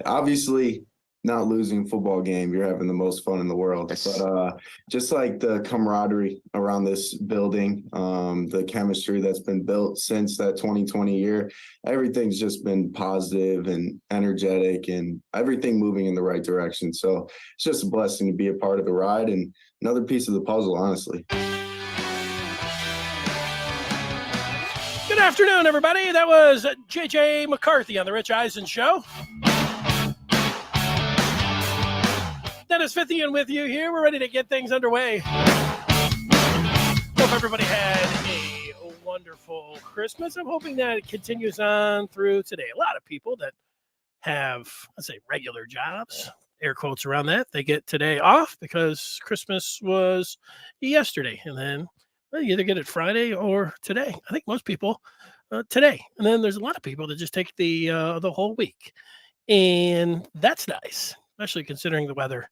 Obviously, not losing a football game, you're having the most fun in the world. Yes. But just like the camaraderie around this building, the chemistry that's been built since that 2020 year, everything's just been positive and energetic and everything moving in the right direction. So it's just a blessing to be a part of the ride and another piece of the puzzle, honestly. Good afternoon, everybody. That was J.J. McCarthy on the Rich Eisen Show. Dennis Fithian with you here. We're ready to get things underway. Hope everybody had a wonderful Christmas. I'm hoping that it continues on through today. A lot of people that have, let's say, regular jobs, air quotes around that, they get today off because Christmas was yesterday. And then you either get it Friday or today. I think most people today. And then there's a lot of people that just take the whole week. And that's nice, especially considering the weather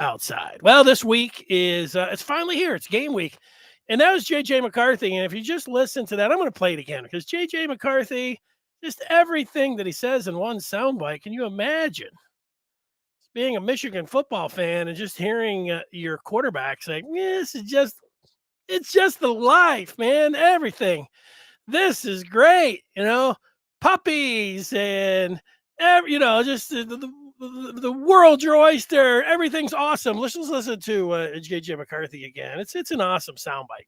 outside. Well, this week is it's finally here. It's game week. And that was J.J. McCarthy. And if you just listen to that, I'm going to play it again because J.J. McCarthy, just everything that he says in one soundbite. Can you imagine being a Michigan football fan and just hearing your quarterback say, it's just the life, man, everything. This is great, puppies and, just the world's your oyster. Everything's awesome. Let's just listen to J.J. McCarthy again. It's an awesome soundbite.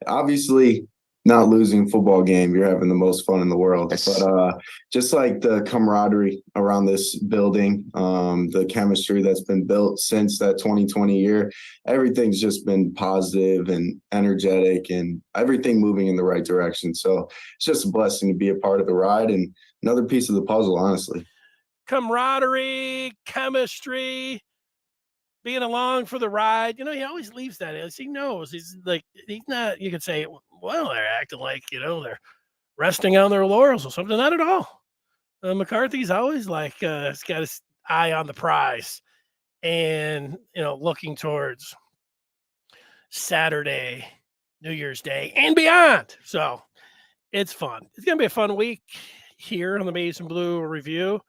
Obviously, not losing a football game, you're having the most fun in the world. Yes. But just like the camaraderie around this building, the chemistry that's been built since that 2020 year, everything's just been positive and energetic and everything moving in the right direction. So it's just a blessing to be a part of the ride and another piece of the puzzle, honestly. Camaraderie, chemistry, being along for the ride. He always leaves that as he knows. He's not, you could say, well, they're acting like, they're resting on their laurels or something. Not at all. McCarthy's always like, he's got his eye on the prize and, looking towards Saturday, New Year's Day and beyond. So it's fun. It's going to be a fun week here on the Maize and Blue Review.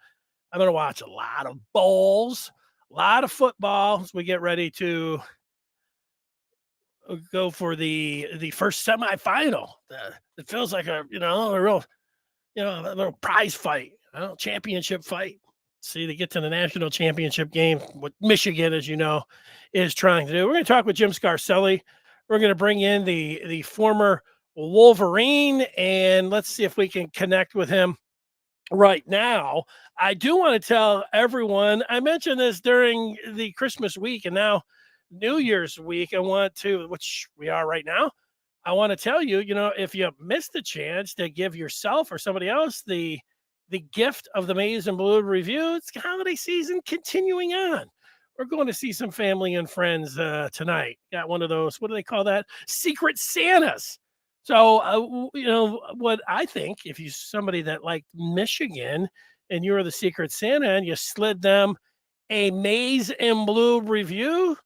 I'm going to watch a lot of bowls, a lot of football as we get ready to go for the first semifinal. It feels like a real a little prize fight, championship fight. See, to get to the national championship game, what Michigan, as you know, is trying to do. We're going to talk with Jim Scarcelli. We're going to bring in the former Wolverine, and let's see if we can connect with him right now. I do want to tell everyone, I mentioned this during the Christmas week and now New Year's week. Which we are right now. I want to tell you, if you missed the chance to give yourself or somebody else the gift of the Maize and Blue Review, it's holiday season continuing on. We're going to see some family and friends tonight. Got one of those, what do they call that? Secret Santas. So, what I think, if you're somebody that liked Michigan and you're the Secret Santa and you slid them a Maize and Blue Review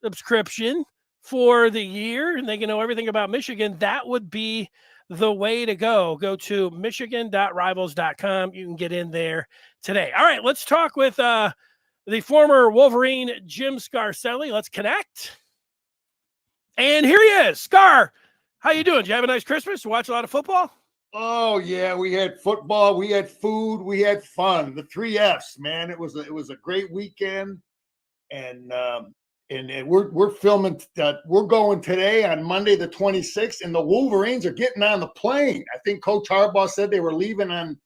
subscription for the year and they can know everything about Michigan, that would be the way to go. Go to michigan.rivals.com. You can get in there today. All right, let's talk with the former Wolverine Jim Scarcelli. Let's connect. And here he is. Scar, how you doing? Did you have a nice Christmas? Watch a lot of football? Oh yeah, we had football, we had food, we had fun. The 3 Fs, man. It was a great weekend, and we're filming. We're going today on Monday the 26th, and the Wolverines are getting on the plane. I think Coach Harbaugh said they were leaving on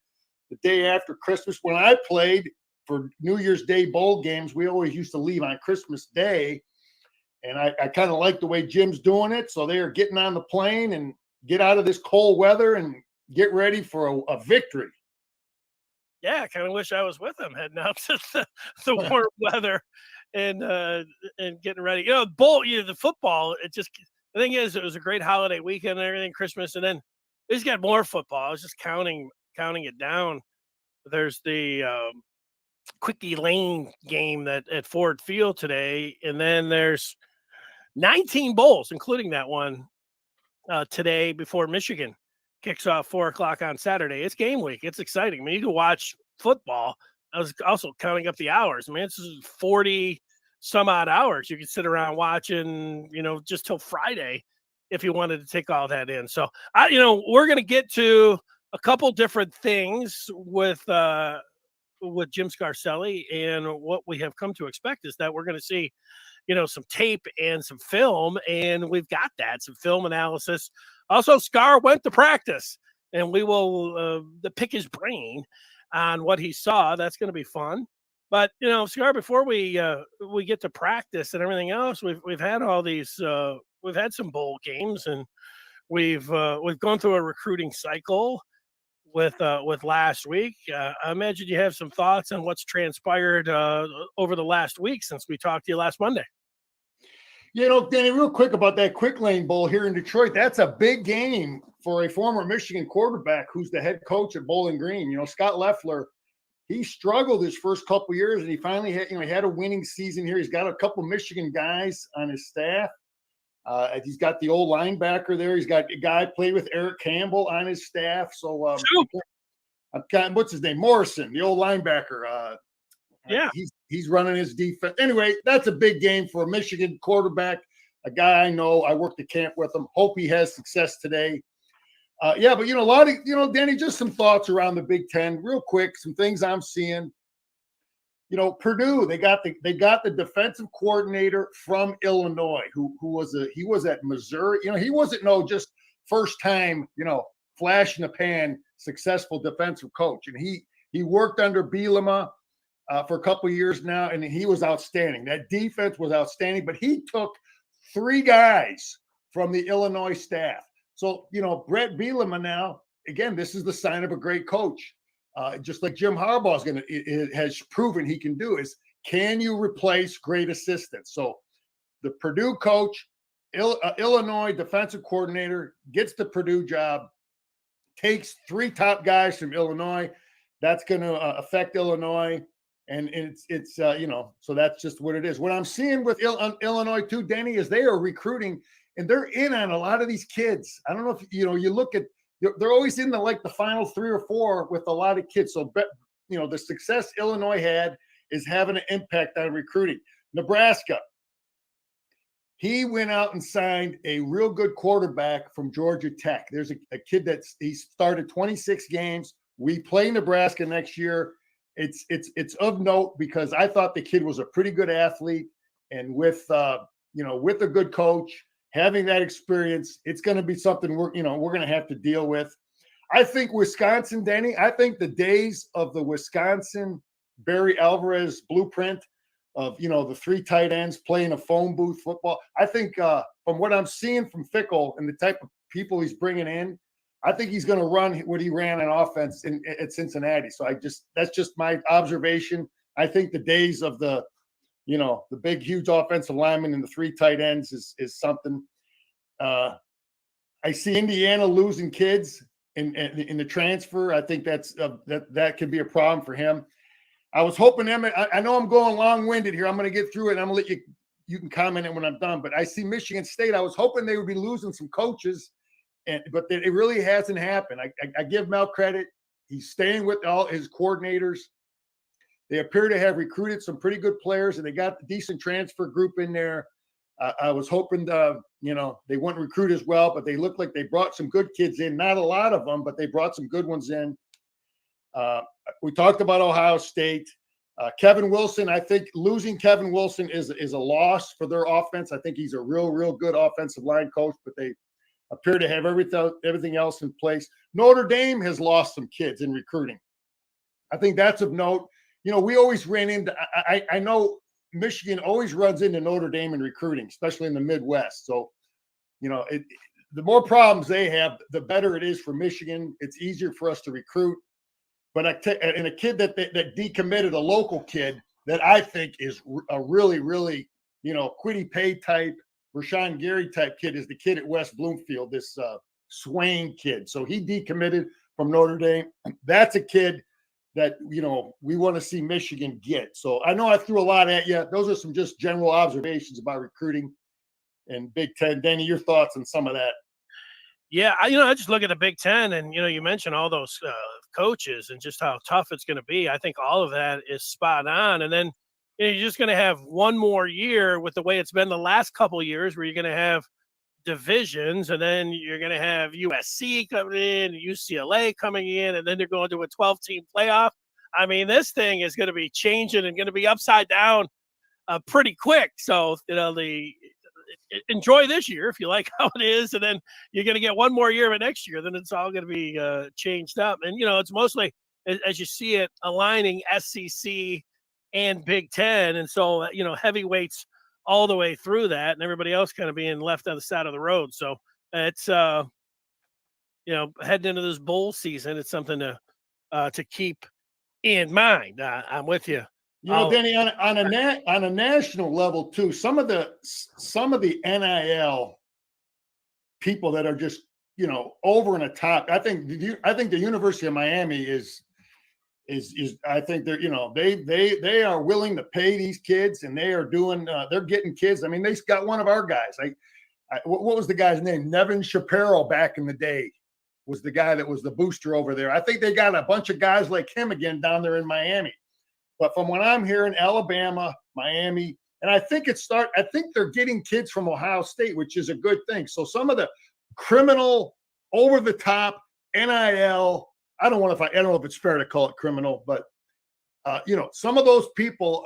the day after Christmas. When I played for New Year's Day bowl games, we always used to leave on Christmas Day. And I kind of like the way Jim's doing it. So they are getting on the plane and get out of this cold weather and get ready for a victory. Yeah, I kind of wish I was with them heading up to the warm weather and getting ready. The football, the thing is, it was a great holiday weekend and everything, Christmas. And then they just got more football. I was just counting it down. There's the Quickie Lane game at Ford Field today. And then there's 19 bowls, including that one today before Michigan kicks off 4:00 on Saturday. It's game week. It's exciting. I mean, you can watch football I was also counting up the hours. Man, this is 40 some odd hours you could sit around watching, just till Friday if you wanted to take all that in. So we're going to get to a couple different things with Jim Scarcelli, and what we have come to expect is that we're going to see, some tape and some film, and we've got that, some film analysis. Also, Scar went to practice, and we will pick his brain on what he saw. That's going to be fun. But Scar, before we get to practice and everything else, we've had all these. We've had some bowl games, and we've gone through a recruiting cycle with last week. I imagine you have some thoughts on what's transpired over the last week since we talked to you last Monday. Danny, real quick about that Quick Lane Bowl here in Detroit. That's a big game for a former Michigan quarterback who's the head coach at Bowling Green. Scott Loeffler, he struggled his first couple years, and he finally had, he had a winning season here. He's got a couple Michigan guys on his staff. He's got the old linebacker there. He's got a guy played with Eric Campbell on his staff. So what's his name? Morrison, the old linebacker. Yeah, he's running his defense. Anyway, that's a big game for a Michigan quarterback, a guy I know. I worked at camp with him. Hope he has success today. But a lot of Danny, just some thoughts around the Big Ten, real quick. Some things I'm seeing. Purdue, they got the defensive coordinator from Illinois, who was at Missouri. He wasn't just first time, flash in the pan, successful defensive coach. And he worked under Bielema for a couple of years now, and he was outstanding. That defense was outstanding, but he took 3 guys from the Illinois staff. So, Brett Bielema now, again, this is the sign of a great coach. Just like Jim Harbaugh has proven he can do, is can you replace great assistants? So the Purdue coach, Illinois defensive coordinator, gets the Purdue job, takes 3 top guys from Illinois. That's going to affect Illinois. And it's so that's just what it is. What I'm seeing with Illinois too, Denny, is they are recruiting, and they're in on a lot of these kids. I don't know if, you look at, they're always in the final 3 or 4 with a lot of kids. So, the success Illinois had is having an impact on recruiting. Nebraska, he went out and signed a real good quarterback from Georgia Tech. There's a kid he started 26 games. We play Nebraska next year. It's of note because I thought the kid was a pretty good athlete, and with a good coach, having that experience, it's going to be something we're going to have to deal with. I think Wisconsin, Denny, I think the days of the Wisconsin Barry Alvarez blueprint of, the 3 tight ends playing a phone booth football, I think from what I'm seeing from Fickell and the type of people he's bringing in, I think he's going to run what he ran on offense at Cincinnati. So that's just my observation. I think the days of the big, huge offensive lineman and the 3 tight ends is something. I see Indiana losing kids in the transfer. I think that could be a problem for him. I was hoping Emmett. I know I'm going long-winded here. I'm going to get through it, and I'm going to let you can comment it when I'm done. But I see Michigan State. I was hoping they would be losing some coaches, but it really hasn't happened. I give Mel credit. He's staying with all his coordinators. They appear to have recruited some pretty good players, and they got a decent transfer group in there. I was hoping, they wouldn't recruit as well, but they look like they brought some good kids in. Not a lot of them, but they brought some good ones in. We talked about Ohio State. Kevin Wilson, I think losing Kevin Wilson is a loss for their offense. I think he's a real good offensive line coach, but they appear to have everything else in place. Notre Dame has lost some kids in recruiting. I think that's of note. We always ran into – I know Michigan always runs into Notre Dame in recruiting, especially in the Midwest. So, the more problems they have, the better it is for Michigan. It's easier for us to recruit. But and a kid that decommitted, a local kid that I think is a really, Quiddy Pay type, Rashawn Gary type kid is the kid at West Bloomfield, this Swain kid. So he decommitted from Notre Dame. That's a kid that, we want to see Michigan get. So I know I threw a lot at you. Those are some just general observations about recruiting and Big Ten. Danny, your thoughts on some of that? Yeah, I just look at the Big Ten, and you mentioned all those coaches and just how tough it's going to be. I think all of that is spot on. And then you're just going to have one more year with the way it's been the last couple of years, where you're going to have divisions, and then you're going to have USC coming in, UCLA coming in, and then they're going to a 12-team playoff. I mean, this thing is going to be changing and going to be upside down pretty quick. So enjoy this year if you like how it is, and then you're going to get one more year of it next year. Then it's all going to be changed up, and it's mostly as you see it aligning SEC and Big Ten, and so heavyweights all the way through that, and everybody else kind of being left on the side of the road. So it's heading into this bowl season, it's something to keep in mind. I'm with you. Denny, on a national level too, some of the NIL people that are just over and a top. I think the University of Miami is I think they're they are willing to pay these kids, and they are doing they're getting kids. I mean, they got one of our guys. What was the guy's name? Nevin Shapiro back in the day was the guy that was the booster over there. I think they got a bunch of guys like him again down there in Miami. But from what I'm hearing, Alabama, Miami, and I think they're getting kids from Ohio State, which is a good thing. So some of the criminal, over the top NIL, I don't know if it's fair to call it criminal, but some of those people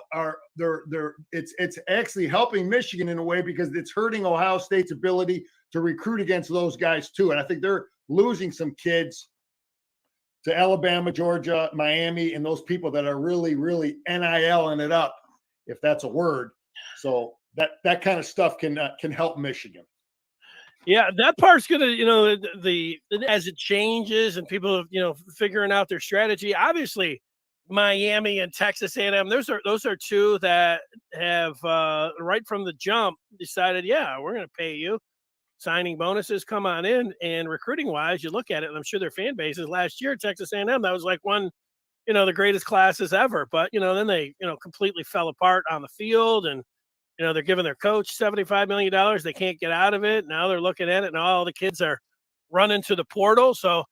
it's actually helping Michigan in a way, because it's hurting Ohio State's ability to recruit against those guys too. And I think they're losing some kids to Alabama, Georgia, Miami, and those people that are really, really NIL-ing it up, if that's a word. So that kind of stuff can help Michigan. Yeah, that part's gonna, as it changes and people, figuring out their strategy. Obviously, Miami and Texas A&M, those are two that have right from the jump decided, yeah, we're going to pay you. Signing bonuses come on in, and recruiting wise, you look at it, and I'm sure their fan bases last year, Texas A&M, that was like one, the greatest classes ever. But then they completely fell apart on the field, and they're giving their coach $75 million. They can't get out of it. Now they're looking at it, and all the kids are running to the portal. So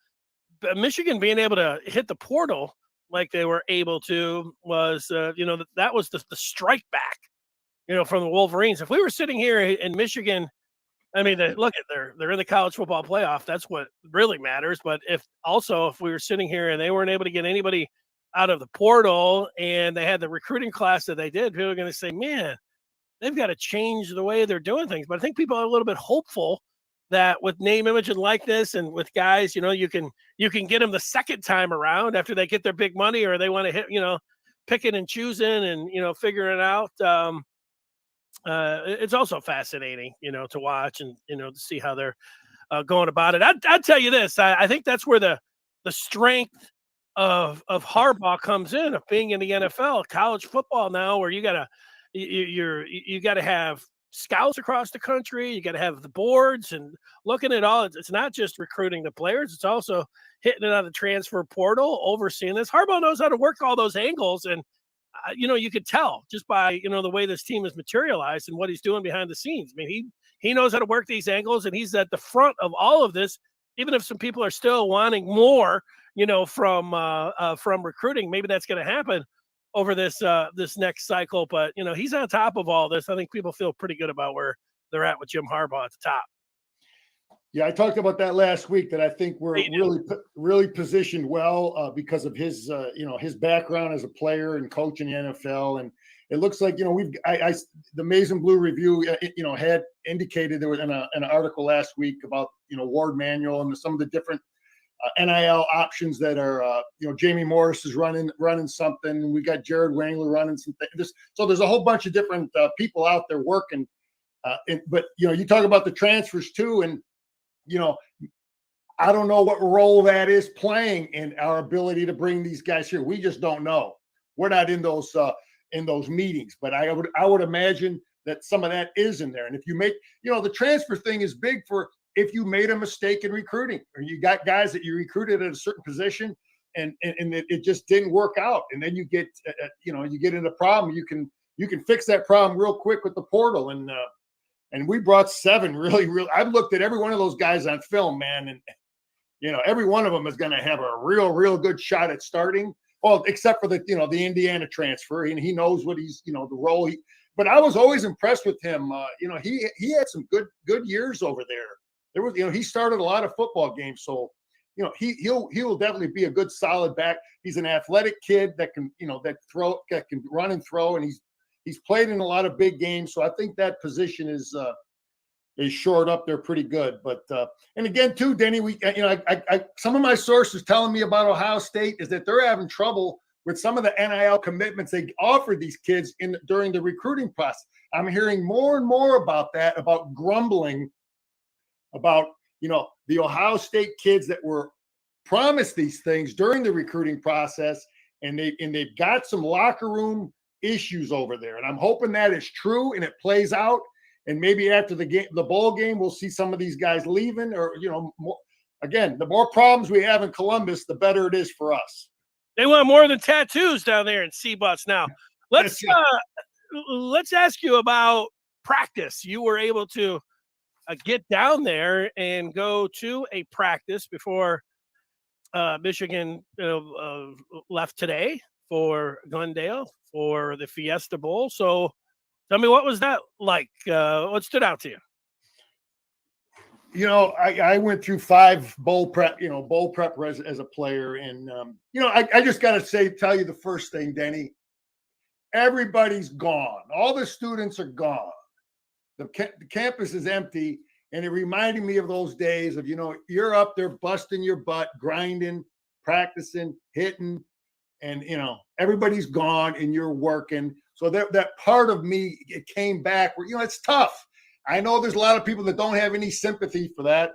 Michigan being able to hit the portal like they were able to was, that was the strike back, from the Wolverines. If we were sitting here in Michigan, I mean, they're in the college football playoff. That's what really matters. But if we were sitting here and they weren't able to get anybody out of the portal, and they had the recruiting class that they did, people are going to say, man, they've got to change the way they're doing things. But I think people are a little bit hopeful that with name, image, and likeness, and with guys, you can get them the second time around after they get their big money, or they want to hit, picking and choosing and, figuring it out. It's also fascinating, to watch and, to see how they're going about it. I'd tell you this. I think that's where the strength of Harbaugh comes in, of being in the NFL, college football now, where you gotta have scouts across the country. You got to have the boards and looking at all. It's not just recruiting the players. It's also hitting it on the transfer portal, overseeing this. Harbaugh knows how to work all those angles. And, you could tell just by, the way this team is materialized and what he's doing behind the scenes. I mean, he knows how to work these angles, and he's at the front of all of this, even if some people are still wanting more, from recruiting. Maybe that's going to happen over this next cycle, but he's on top of all this. I think people feel pretty good about where they're at with Jim Harbaugh at the top. Yeah, I talked about that last week, that I think we're really positioned well because of his his background as a player and coach in the NFL. And it looks like the Maize and Blue Review had indicated there was in an article last week about Ward Manuel and some of the different NIL options that are Jamie Morris is running something, and we got Jared Wangler running something. So there's a whole bunch of different people out there working. But you talk about the transfers too, and I don't know what role that is playing in our ability to bring these guys here. We just don't know. We're not in those meetings, but I would imagine that some of that is in there. And if you make, the transfer thing is big for if you made a mistake in recruiting, or you got guys that you recruited at a certain position and it just didn't work out. And then you get, you get in a problem, you can fix that problem real quick with the portal. And And we brought 7 really. I've looked at every one of those guys on film, man, and every one of them is going to have a real good shot at starting. Well, except for the Indiana transfer, and he knows what he's, the role he. But I was always impressed with him. He had some good years over there. There was, he started a lot of football games, so he'll definitely be a good solid back. He's an athletic kid that can that can run and throw, and he's played in a lot of big games. So I think that position is shored up there pretty good. But and again too, Denny, some of my sources telling me about Ohio State is that they're having trouble with some of the NIL commitments they offer these kids during the recruiting process. I'm hearing more and more about that, about grumbling about the Ohio State kids that were promised these things during the recruiting process, and they've got some locker room issues over there. And I'm hoping that is true and it plays out. And maybe after the bowl game, we'll see some of these guys leaving, or again, the more problems we have in Columbus, the better it is for us. They want more than tattoos down there in C-Bus now. Let's ask you about practice. You were able to get down there and go to a practice before Michigan left today for Glendale for the Fiesta Bowl. So tell me, what was that like? What stood out to you? I went through 5 bowl prep as a player. And, I just got to tell you the first thing, Denny, everybody's gone. All the students are gone. The campus is empty. And it reminded me of those days of, you're up there busting your butt, grinding, practicing, hitting, and, everybody's gone and you're working. So that part of me, it came back where, it's tough. I know there's a lot of people that don't have any sympathy for that,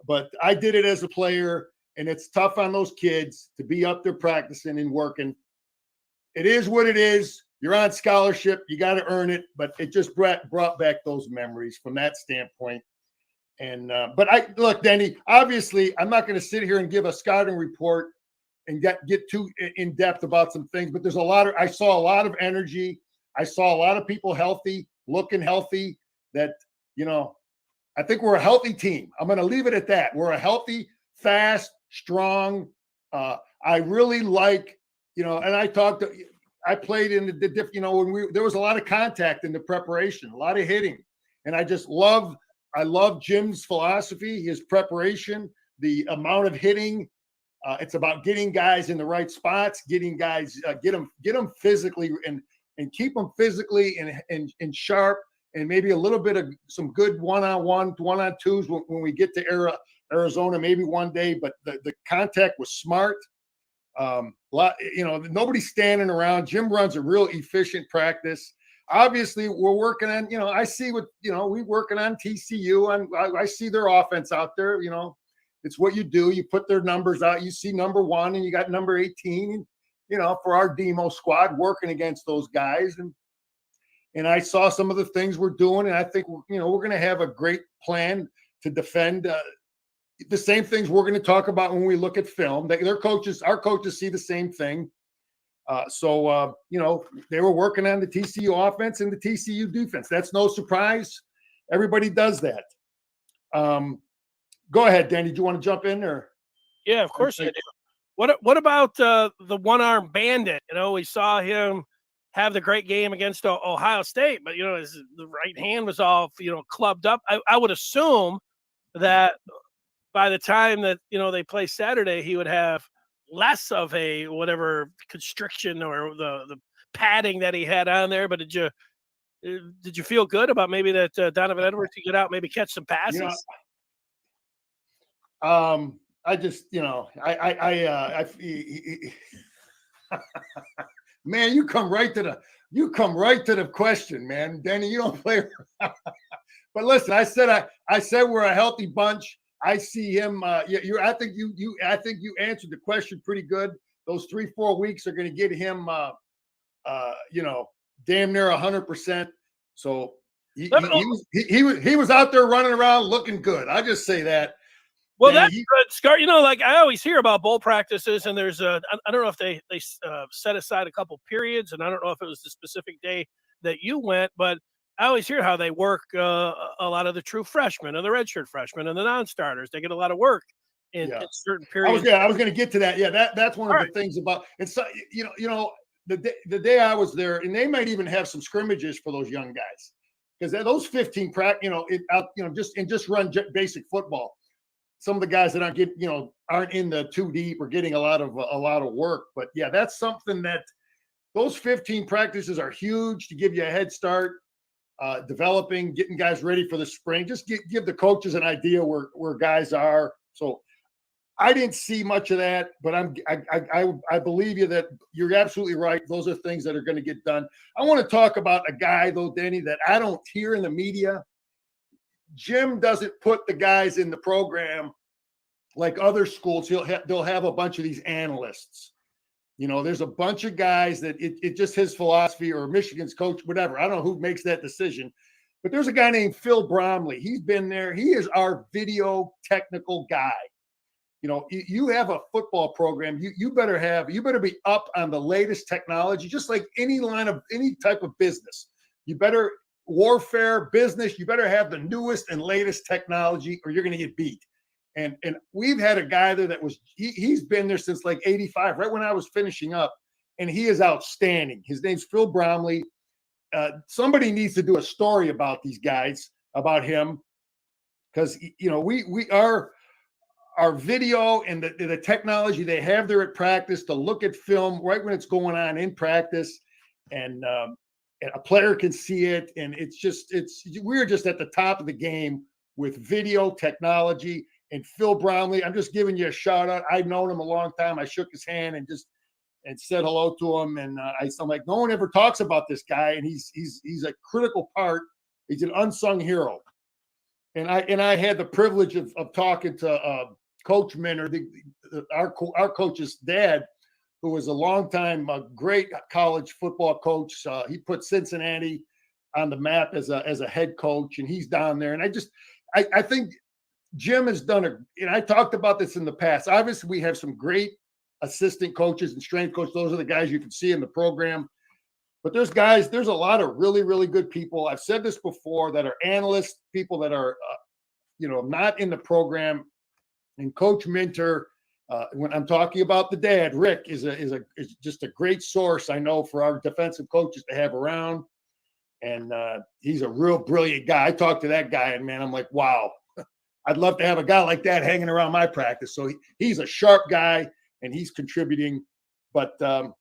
but I did it as a player, and it's tough on those kids to be up there practicing and working. It is what it is. You're on scholarship. You got to earn it, but it just brought back those memories from that standpoint. And but look, Denny, obviously I'm not going to sit here and give a scouting report and get too in depth about some things, but I saw a lot of energy. I saw a lot of people healthy, looking healthy. That, I think we're a healthy team. I'm going to leave it at that. We're a healthy, fast, strong. I really like, and I played in the when there was a lot of contact in the preparation, a lot of hitting. And I love Jim's philosophy, his preparation, the amount of hitting. It's about getting guys in the right spots, getting guys, get them physically and keep them physically and sharp, and maybe a little bit of some good one-on-one, one-on-twos when we get to Arizona, maybe one day. But the contact was smart. Nobody's standing around. Jim runs a real efficient practice. Obviously, we're working on, I see what, we're working on TCU, and I see their offense out there. It's what you do. You put their numbers out. You see number 1 and you got number 18, for our demo squad working against those guys. And I saw some of the things we're doing, and I think, we're going to have a great plan to defend the same things we're going to talk about when we look at film. Our coaches see the same thing. So they were working on the TCU offense and the TCU defense. That's no surprise. Everybody does that. Go ahead, Danny. Do you want to jump in, or? Yeah, of course I do. What about the one-arm bandit? We saw him have the great game against Ohio State, but the right hand was all clubbed up. I would assume that by the time that they play Saturday, he would have less of a whatever constriction or the padding that he had on there. But did you feel good about maybe that Donovan Edwards could get out, maybe catch some passes? I just, man, you come right to the question, man. Danny, you don't play. But listen, I said we're a healthy bunch. I see him. I think you answered the question pretty good. Those 3-4 weeks are going to get him, damn near 100%. So he was out there running around looking good. I'll just say that. Well, that's good, Scar. Like I always hear about bowl practices, and there's I don't know if they set aside a couple periods, and I don't know if it was the specific day that you went, but I always hear how they work a lot of the true freshmen and the redshirt freshmen and the non-starters. They get a lot of work in certain periods. I was going to get to that. Yeah, that's one of the things about it's. The day I was there, and they might even have some scrimmages for those young guys because those 15 just run basic football. Some of the guys that aren't in the too deep or getting a lot of work. But yeah, that's something that those 15 practices are huge to give you a head start. Developing, getting guys ready for the spring, just give the coaches an idea where guys are. So I didn't see much of that, but I believe you that you're absolutely right. Those are things that are going to get done. I want to talk about a guy though, Denny, that I don't hear in the media. Jim doesn't put the guys in the program like other schools. They'll have a bunch of these analysts. There's a bunch of guys that it just his philosophy, or Michigan's coach, whatever. I don't know who makes that decision, but there's a guy named Phil Bromley. He's been there. He is our video technical guy. You have a football program. You better be up on the latest technology, just like any type of business. You better warfare business. You better have the newest and latest technology, or you're going to get beat. And we've had a guy there that he's been there since like 85, right when I was finishing up, and he is outstanding. His name's Phil Bromley. Somebody needs to do a story about these guys, about him, because our video and the technology they have there at practice to look at film right when it's going on in practice, and a player can see it, and we're just at the top of the game with video technology. And Phil Bromley, I'm just giving you a shout out. I've known him a long time. I shook his hand and said hello to him. And I'm like, no one ever talks about this guy, and he's a critical part. He's an unsung hero. And I had the privilege of talking to Coach Minner, our coach's dad, who was a longtime great college football coach. He put Cincinnati on the map as a head coach, and he's down there. And I think Jim has done and I talked about this in the past. Obviously, we have some great assistant coaches and strength coaches. Those are the guys you can see in the program. But there's a lot of really, really good people. I've said this before, that are analysts, people that are, not in the program. And Coach Minter, when I'm talking about the dad, Rick is just a great source, I know, for our defensive coaches to have around. And he's a real brilliant guy. I talked to that guy, and man, I'm like, wow. I'd love to have a guy like that hanging around my practice. So he's a sharp guy, and he's contributing. But Denny,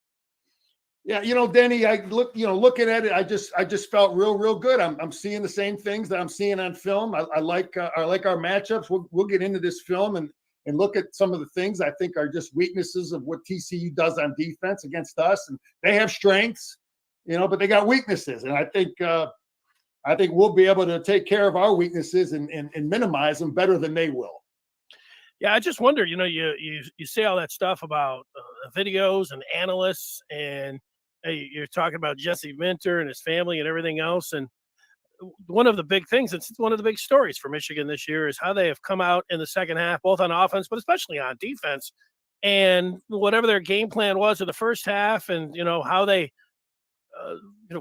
looking at it, I just felt real good. I'm seeing the same things that I'm seeing on film. I like our matchups. We'll get into this film and look at some of the things I think are just weaknesses of what TCU does on defense against us. And they have strengths, but they got weaknesses. And I think we'll be able to take care of our weaknesses and minimize them better than they will. Yeah, I just wonder, you say all that stuff about videos and analysts, and you're talking about Jesse Minter and his family and everything else. And one of the big things, it's one of the big stories for Michigan this year, is how they have come out in the second half, both on offense, but especially on defense. And whatever their game plan was in the first half, and, how they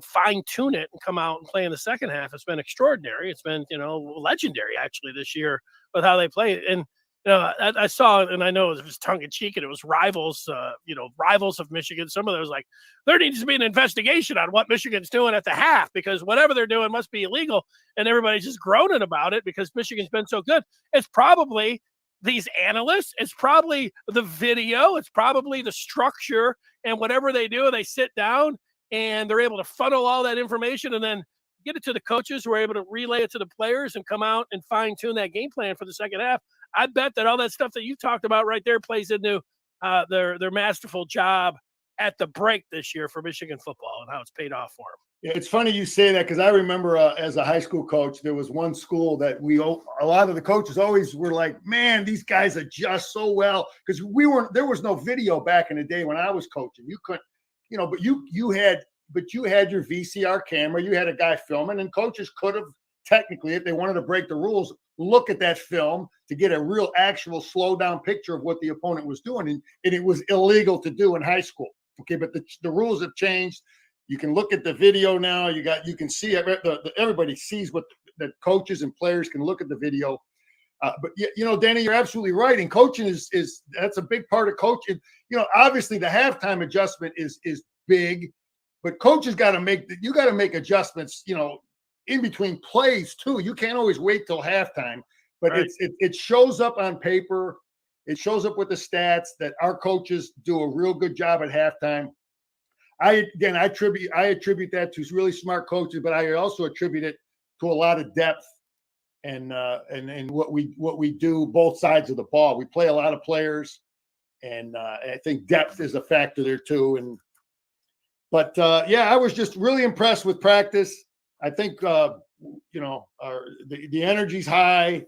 fine tune it and come out and play in the second half, it's been extraordinary. It's been, legendary actually this year with how they played. And, I saw it, and I know it was tongue in cheek, and it was rivals of Michigan. Some of those, like, there needs to be an investigation on what Michigan's doing at the half, because whatever they're doing must be illegal. And everybody's just groaning about it because Michigan's been so good. It's probably these analysts, it's probably the video, it's probably the structure, and whatever they do, they sit down and they're able to funnel all that information and then get it to the coaches who are able to relay it to the players and come out and fine tune that game plan for the second half. I bet that all that stuff that you talked about right there plays into their masterful job at the break this year for Michigan football and how it's paid off for them. Yeah, it's funny you say that, because I remember as a high school coach, there was one school that a lot of the coaches always were like, man, these guys adjust so well, because there was no video back in the day when I was coaching. You couldn't, but you had your VCR camera, you had a guy filming, and coaches could have technically, if they wanted to break the rules, look at that film to get a real actual slow down picture of what the opponent was doing. And it was illegal to do in high school. Okay. But the rules have changed. You can look at the video now. You can see everybody sees what the coaches and players can look at the video. But Danny, you're absolutely right. And coaching is that's a big part of coaching. Obviously the halftime adjustment is big, but coaches got to make adjustments, in between plays too. You can't always wait till halftime, but right. it shows up on paper. It shows up with the stats that our coaches do a real good job at halftime. I attribute that to really smart coaches, but I also attribute it to a lot of depth and what we do both sides of the ball. We play a lot of players, and I think depth is a factor there too. But I was just really impressed with practice. I think the energy's high,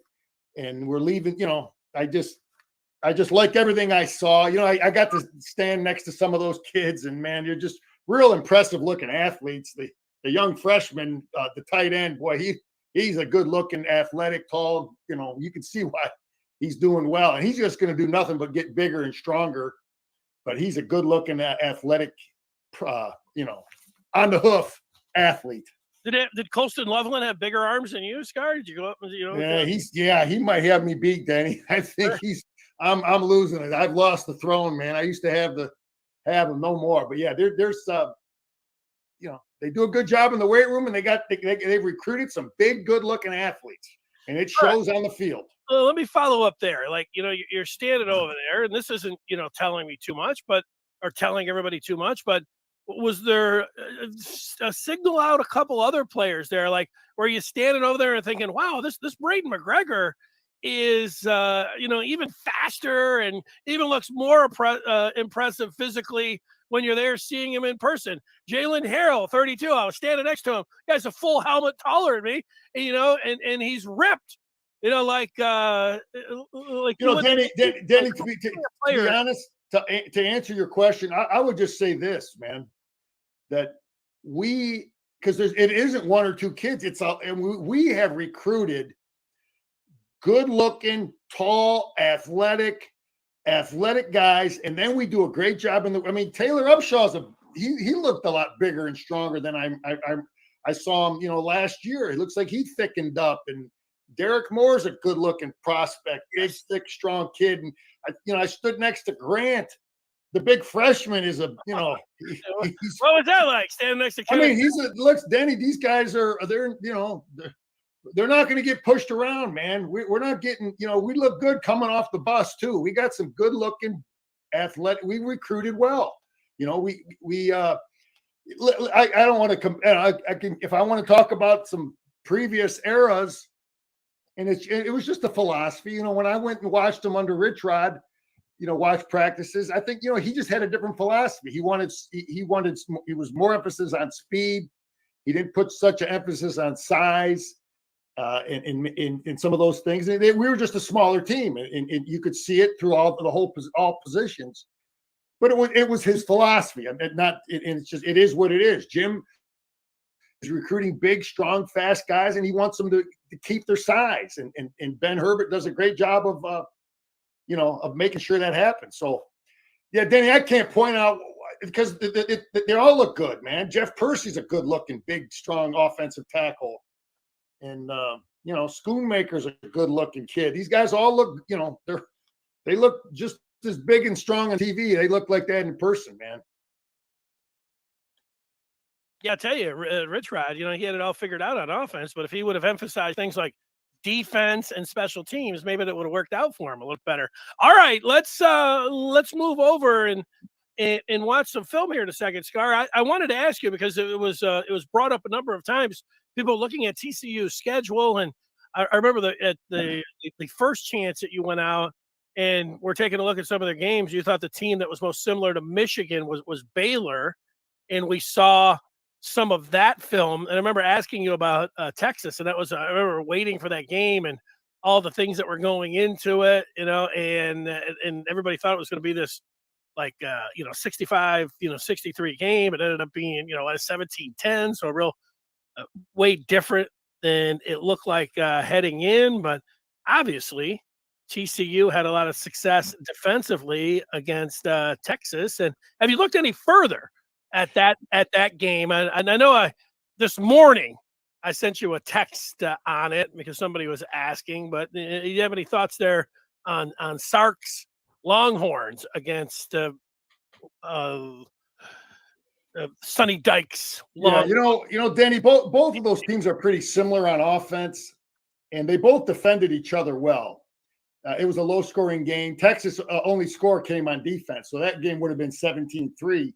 and we're leaving. I just like everything I saw. I got to stand next to some of those kids, and man, you're just real impressive looking athletes. The young freshman, the tight end, boy, he's a good looking, athletic, tall. You can see why he's doing well, and he's just going to do nothing but get bigger and stronger. But he's a good looking, athletic, on the hoof athlete. Did Colston Loveland have bigger arms than you, Scar? Did you go up? He might have me beat, Danny. I think I'm losing it. I've lost the throne, man. I used to have them no more. But yeah, there's they do a good job in the weight room, and they've recruited some big, good looking athletes, and it shows on the field. Well, let me follow up there. Like, you're standing over there, and this isn't, telling me too much, or telling everybody too much, but was there a signal out a couple other players there? Like, were you standing over there and thinking, wow, this Braden McGregor is, even faster and even looks more impressive physically when you're there seeing him in person? Jalen Harrell, 32, I was standing next to him. Guy's a full helmet taller than me, and he's ripped. Danny, to be honest, to answer your question, I would just say this, man, that because it isn't one or two kids, and we have recruited good-looking, tall, athletic guys, and then we do a great job Taylor Upshaw's he looked a lot bigger and stronger than I saw him, last year. It looks like he thickened up, and Derek Moore's a good-looking prospect, big, thick, strong kid. And I stood next to Grant, the big freshman. Is a what was that like standing next to? Danny. These guys they're not going to get pushed around, man. We're not getting, we look good coming off the bus too. We got some good-looking athletic. We recruited well. I don't want to I can, if I want to talk about some previous eras. And it was just a philosophy, when I went and watched him under Rich Rod, watched practices. I think, he just had a different philosophy. He was more emphasis on speed. He didn't put such an emphasis on size in some of those things. We were just a smaller team, and you could see it through all positions. But it was his philosophy, and it is what it is. Jim is recruiting big, strong, fast guys, and he wants them to keep their size. And Ben Herbert does a great job of making sure that happens. So, yeah, Danny, I can't point out because they all look good, man. Jeff Percy's a good-looking, big, strong offensive tackle, and Schoonmaker's a good-looking kid. These guys all look, they look just as big and strong on TV. They look like that in person, man. Yeah, I tell you, Rich Rod, he had it all figured out on offense, but if he would have emphasized things like defense and special teams, maybe that would have worked out for him a little better. All right, let's move over and watch some film here in a second, Scar. I wanted to ask you because it was brought up a number of times. People looking at TCU's schedule, and I remember the first chance that you went out and we're taking a look at some of their games. You thought the team that was most similar to Michigan was Baylor, and we saw some of that film. And I remember asking you about Texas, and I remember waiting for that game and all the things that were going into it, and everybody thought it was going to be this 65, 63 game. It ended up being, a 17-10. So a real way different than it looked like heading in. But obviously TCU had a lot of success defensively against Texas. And have you looked any further at that game. And I know this morning I sent you a text on it because somebody was asking. But you have any thoughts there on Sark's Longhorns against Sonny Dykes? Yeah, Danny, both of those teams are pretty similar on offense, and they both defended each other well. It was a low-scoring game. Texas' only score came on defense, so that game would have been 17-3.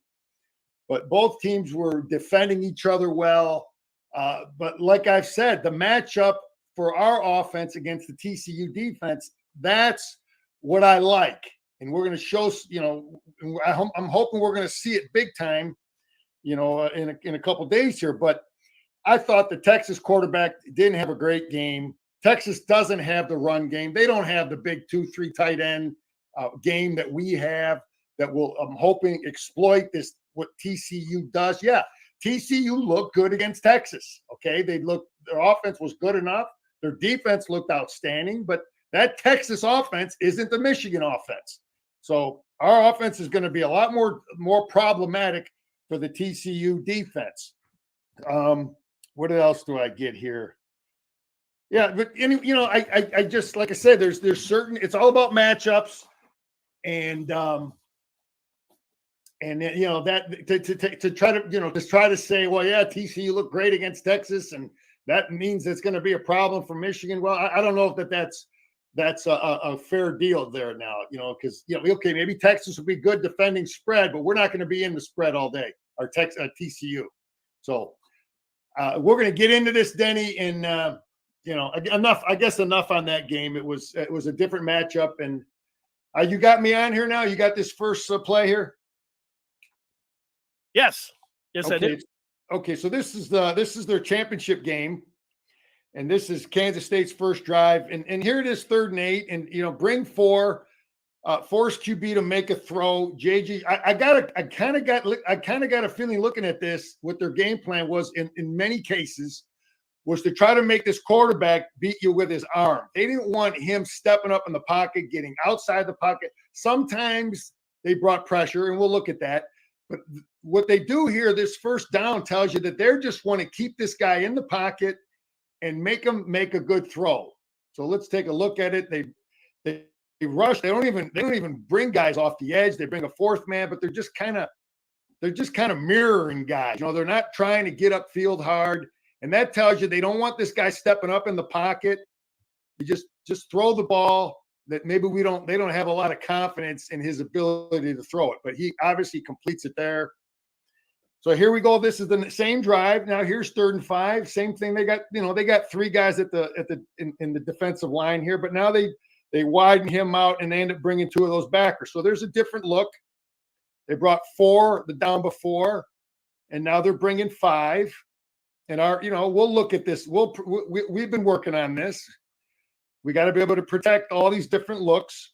But both teams were defending each other well. But like I've said, the matchup for our offense against the TCU defense, that's what I like. And we're going to show, I'm hoping we're going to see it big time, in a couple of days here. But I thought the Texas quarterback didn't have a great game. Texas doesn't have the run game. They don't have the big 2-3 tight end game that we have that will, I'm hoping, exploit what TCU does. Yeah, TCU looked good against Texas. Okay, their offense was good enough. Their defense looked outstanding, but that Texas offense isn't the Michigan offense. So our offense is going to be a lot more problematic for the TCU defense. What else do I get here? Yeah, but I just, like I said, there's certain, it's all about matchups, and that to try to just try to say, well, yeah, TCU looked great against Texas, and that means it's going to be a problem for Michigan. Well, I don't know if that's a fair deal there now, because okay, maybe Texas will be good defending spread, but we're not going to be in the spread all day. Our TCU, so we're going to get into this, Denny, and. Enough on that game. It was a different matchup, and you got me on here now. You got this first play here. Yes, okay. I did. Okay, so this is their championship game, and this is Kansas State's first drive, and here it is, 3rd and 8, and bring 4, force QB to make a throw. JG, I kind of got a feeling looking at this, what their game plan was in many cases, was to try to make this quarterback beat you with his arm. They didn't want him stepping up in the pocket, getting outside the pocket. Sometimes they brought pressure, and we'll look at that. But what they do here, this first down tells you that they just want to keep this guy in the pocket and make him make a good throw. So let's take a look at it. They rush. They don't even bring guys off the edge. They bring a 4th man, but they're just kind of mirroring guys. They're not trying to get upfield hard. And that tells you they don't want this guy stepping up in the pocket. You just throw the ball. That maybe they don't have a lot of confidence in his ability to throw it, but he obviously completes it there. So here we go. This is the same drive. Now here's 3rd and 5. Same thing. They got 3 guys in the defensive line here, but now they widen him out and they end up bringing 2 of those backers. So there's a different look. They brought 4 the down before, and now they're bringing 5. And we'll look at this. We've been working on this. We got to be able to protect all these different looks.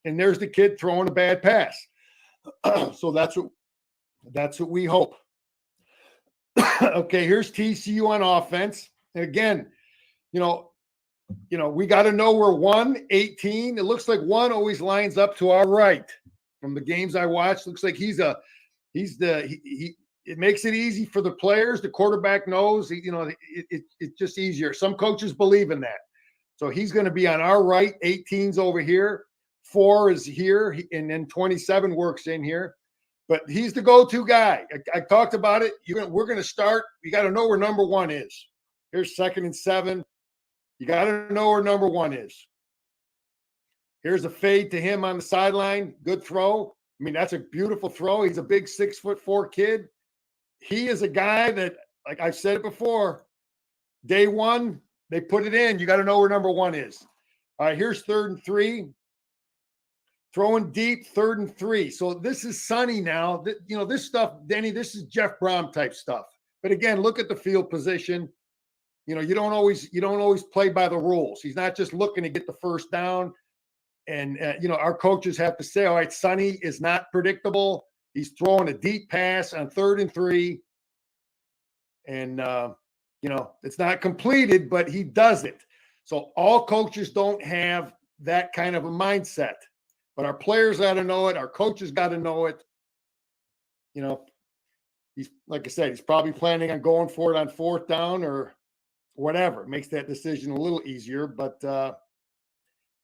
And there's the kid throwing a bad pass. So that's what we hope. Okay, here's TCU on offense. And again, we got to know we're 1-18. It looks like 1 always lines up to our right. From the games I watched, looks like it makes it easy for the players. The quarterback knows, it's just easier. Some coaches believe in that. So he's going to be on our right. 18's over here. 4 is here. And then 27 works in here. But he's the go-to guy. I talked about it. We're going to start. You got to know where number 1 is. Here's 2nd and 7. You got to know where number 1 is. Here's a fade to him on the sideline. Good throw. I mean, that's a beautiful throw. He's a big 6'4" kid. He is a guy that, like I've said it before, day 1, they put it in. You got to know where number 1 is. All right, here's 3rd and 3. Throwing deep, 3rd and 3. So this is Sonny now. This stuff, Denny, this is Jeff Brom type stuff. But again, look at the field position. You don't always play by the rules. He's not just looking to get the first down. And, our coaches have to say, all right, Sonny is not predictable. He's throwing a deep pass on 3rd and 3. And, it's not completed, but he does it. So all coaches don't have that kind of a mindset. But our players got to know it. Our coaches got to know it. he's, like I said, he's probably planning on going for it on 4th down or whatever. Makes that decision a little easier, but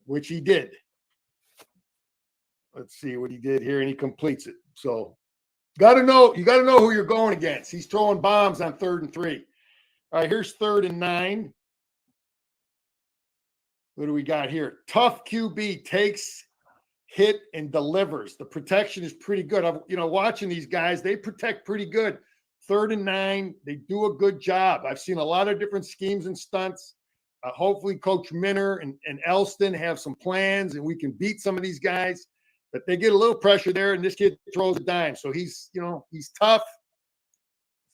which he did. Let's see what he did here, and he completes it. So you got to know who you're going against. He's throwing bombs on 3rd and 3. All right, here's 3rd and 9. What do we got here? Tough QB takes, hit, and delivers. The protection is pretty good. I'm, watching these guys, they protect pretty good. 3rd and 9, they do a good job. I've seen a lot of different schemes and stunts. Hopefully Coach Minner and Elston have some plans and we can beat some of these guys. But they get a little pressure there, and this kid throws a dime. So he's tough,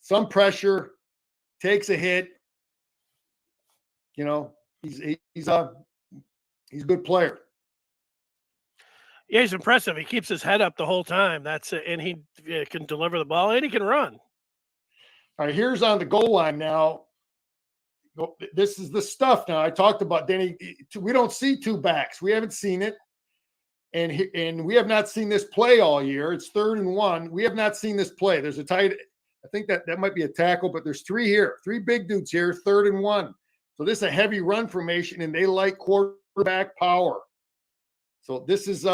some pressure, takes a hit. He's a good player. Yeah, he's impressive. He keeps his head up the whole time. And he can deliver the ball and he can run. All right, here's on the goal line now. This is the stuff now I talked about, Denny. We don't see 2 backs. We haven't seen it. And we have not seen this play all year. It's 3rd and 1. We have not seen this play. There's a tight. I think that might be a tackle, but there's 3 here. 3 big dudes here, 3rd and 1. So this is a heavy run formation, and they like quarterback power. So this is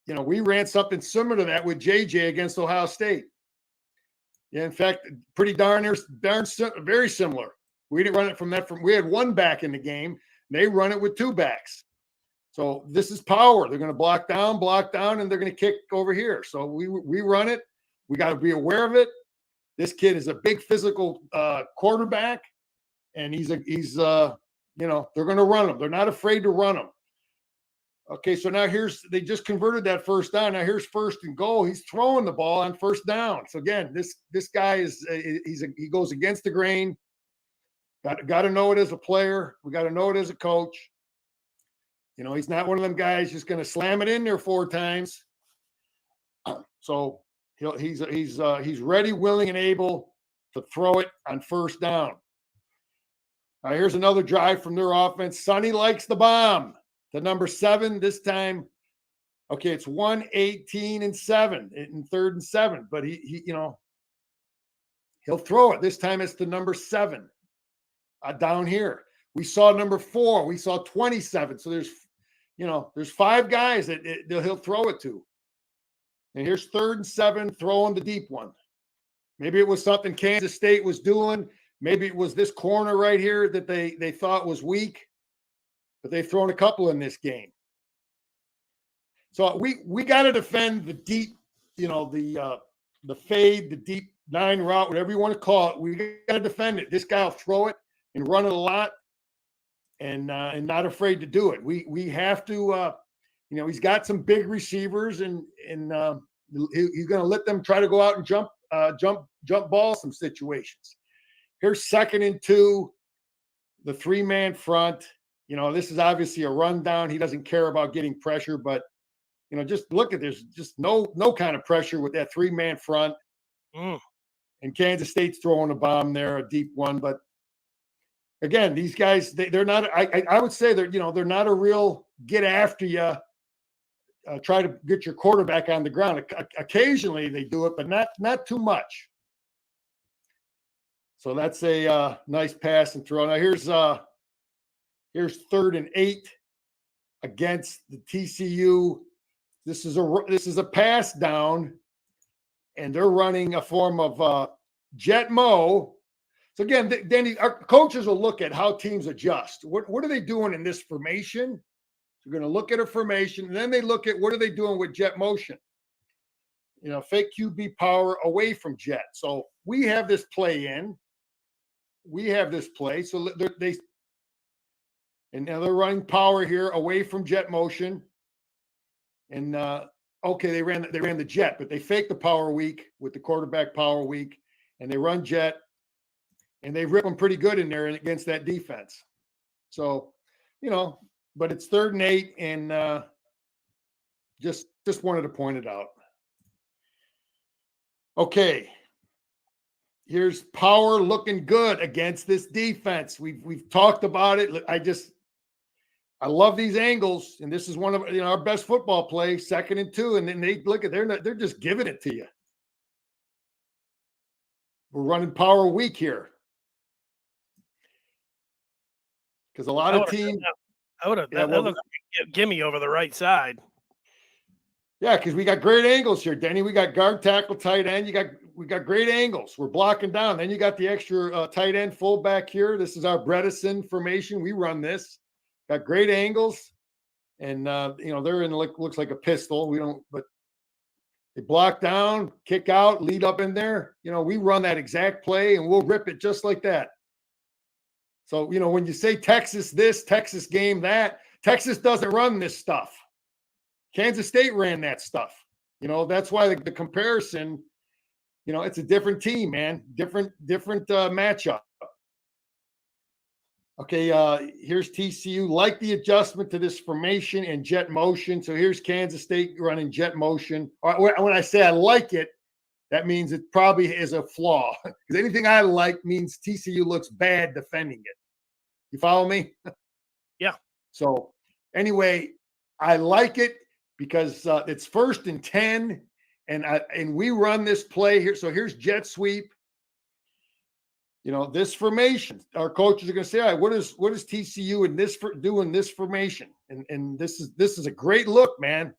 we ran something similar to that with JJ against Ohio State. Yeah, in fact, pretty very similar. We didn't run it from that. We had 1 back in the game. They run it with 2 backs. So this is power. They're going to block down, and they're going to kick over here. So we run it. We got to be aware of it. This kid is a big physical quarterback, and he's they're going to run him. They're not afraid to run him. Okay, so now they just converted that 1st down. Now here's 1st and goal. He's throwing the ball on 1st down. So again, this guy he goes against the grain. Got to know it as a player. We got to know it as a coach. He's not one of them guys just going to slam it in there 4 times. So he's ready, willing, and able to throw it on 1st down. All right, here's another drive from their offense. Sonny likes the bomb. The number 7 this time. Okay, it's 1-18 and 7 in 3rd and 7, but he'll throw it. This time it's the number 7 down here. We saw number 4. We saw 27. So there's 5 guys that he'll throw it to. And here's 3rd and 7, throwing the deep one. Maybe it was something Kansas State was doing. Maybe it was this corner right here that they thought was weak. But they've thrown a couple in this game. So we got to defend the deep, the fade, the deep 9 route, whatever you want to call it. We got to defend it. This guy will throw it and run it a lot, and not afraid to do it. We have to, he's got some big receivers, and he's going to let them try to go out and jump ball some situations. Here's 2nd and 2, the 3-man front. This is obviously a rundown. He doesn't care about getting pressure, but just look at this. Just no kind of pressure with that 3-man front. And Kansas State's throwing a bomb there, a deep one. But again, these guys, they're not. I would say they're not a real get after you. Try to get your quarterback on the ground. Occasionally they do it, but not too much. So that's a nice pass and throw. Now here's 3rd and 8 against the TCU. This is a pass down, and they're running a form of jet mo. So again, Danny, our coaches will look at how teams adjust. What are they doing in this formation? They're going to look at a formation, and then they look at what are they doing with jet motion. Fake QB power away from jet. So we have this play in. We have this play. So and now they're running power here away from jet motion. And they ran the jet, but they faked the power weak with the quarterback power weak, and they run jet, and they rip them pretty good in there against that defense. So, but it's 3rd and 8, and just wanted to point it out. Okay. Here's power looking good against this defense. We've talked about it. I love these angles, and this is one of our best football plays, 2nd and 2, and then they're just giving it to you. We're running power week here. Because a lot of teams. I would have. That looked like a gimme over the right side. Yeah, because we got great angles here, Denny. We got guard, tackle, tight end. We got great angles. We're blocking down. Then you got the extra tight end fullback here. This is our Bredesen formation. We run this. Got great angles, and they're in looks like a pistol. We don't, but they block down, kick out, lead up in there. We run that exact play, and we'll rip it just like that. So when you say Texas this, Texas game that, Texas doesn't run this stuff. Kansas State ran that stuff. That's why the comparison, it's a different team, man. Different matchup. Okay, here's TCU. Like the adjustment to this formation and jet motion. So here's Kansas State running jet motion. When I say I like it, that means it probably is a flaw. Because anything I like means TCU looks bad defending it. You follow me? Yeah. So anyway, I like it. Because it's 1st and 10, and we run this play here. So here's jet sweep. This formation. Our coaches are going to say, all right, what is TCU in this doing this formation? And this is a great look, man.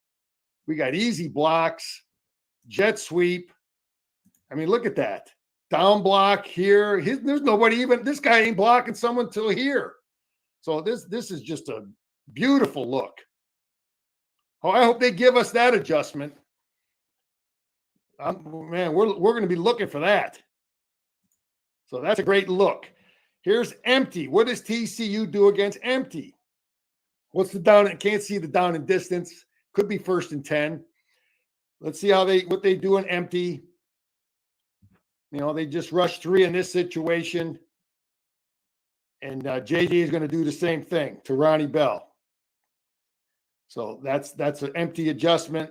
We got easy blocks, jet sweep. I mean, look at that. Down block here. There's nobody even. This guy ain't blocking someone till here. So this is just a beautiful look. Oh, I hope they give us that adjustment. Man, we're going to be looking for that. So that's a great look. Here's empty. What does TCU do against empty? What's the down? Can't see the down and distance. Could be 1st and 10. Let's see what they do in empty. They just rush 3 in this situation. And JJ is going to do the same thing to Ronnie Bell. So that's an empty adjustment.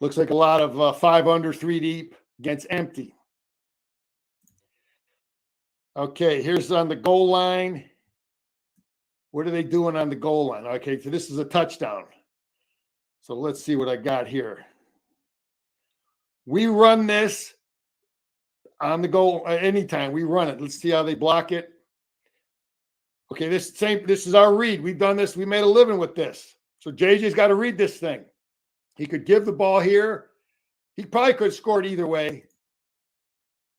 Looks like a lot of 5 under, 3 deep against empty. Okay, here's on the goal line. What are they doing on the goal line? Okay, so this is a touchdown. So let's see what I got here. We run this on the goal anytime. We run it. Let's see how they block it. Okay, this is our read. We've done this. We made a living with this. So JJ's got to read this thing. He could give the ball here. He probably could have scored either way.